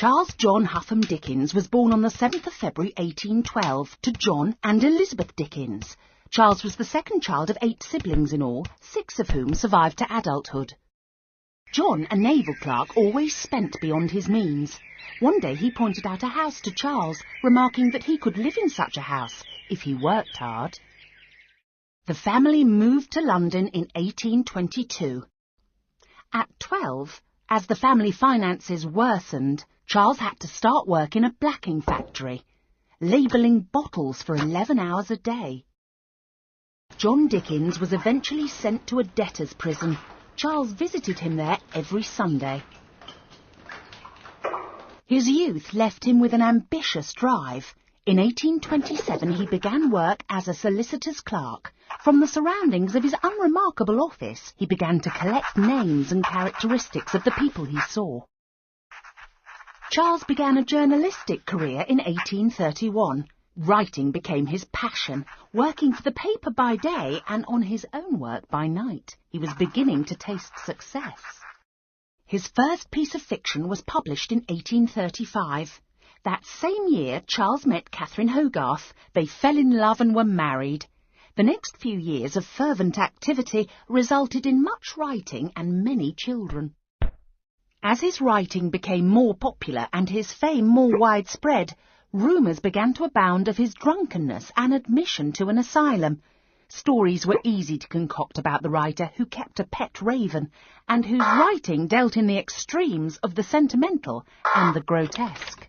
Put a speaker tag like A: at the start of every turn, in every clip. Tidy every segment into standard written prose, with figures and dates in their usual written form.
A: Charles John Huffam Dickens was born on the 7th of February 1812 to John and Elizabeth Dickens. Charles was the second child of 8 siblings in all, 6 of whom survived to adulthood. John, a naval clerk, always spent beyond his means. One day he pointed out a house to Charles, remarking that he could live in such a house if he worked hard. The family moved to London in 1822. At 12, as the family finances worsened, Charles had to start work in a blacking factory, labelling bottles for 11 hours a day. John Dickens was eventually sent to a debtor's prison. Charles visited him there every Sunday. His youth left him with an ambitious drive. In 1827 he began work as a solicitor's clerk. From the surroundings of his unremarkable office, he began to collect names and characteristics of the people he saw. Charles began a journalistic career in 1831. Writing became his passion, working for the paper by day and on his own work by night. He was beginning to taste success. His first piece of fiction was published in 1835. That same year, Charles met Catherine Hogarth. They fell in love and were married. The next few years of fervent activity resulted in much writing and many children. As his writing became more popular and his fame more widespread, rumours began to abound of his drunkenness and admission to an asylum. Stories were easy to concoct about the writer, who kept a pet raven, and whose writing dealt in the extremes of the sentimental and the grotesque.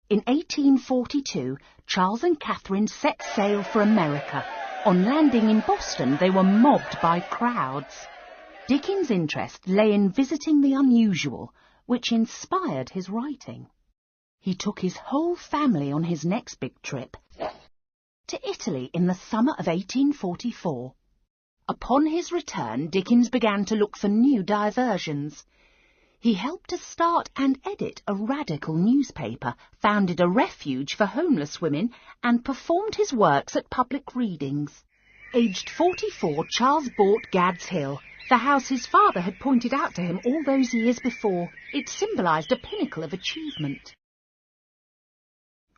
A: In 1842, Charles and Catherine set sail for America. On landing in Boston, they were mobbed by crowds. Dickens' interest lay in visiting the unusual, which inspired his writing. He took his whole family on his next big trip to Italy in the summer of 1844. Upon his return, Dickens began to look for new diversions. He helped to start and edit a radical newspaper, founded a refuge for homeless women, and performed his works at public readings. Aged 44, Charles bought Gad's Hill, the house his father had pointed out to him all those years before. It symbolised a pinnacle of achievement.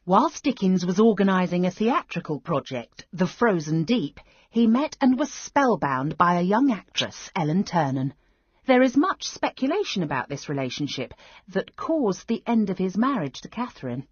A: Whilst Dickens was organising a theatrical project, The Frozen Deep, he met and was spellbound by a young actress, Ellen Ternan. There is much speculation about this relationship that caused the end of his marriage to Catherine.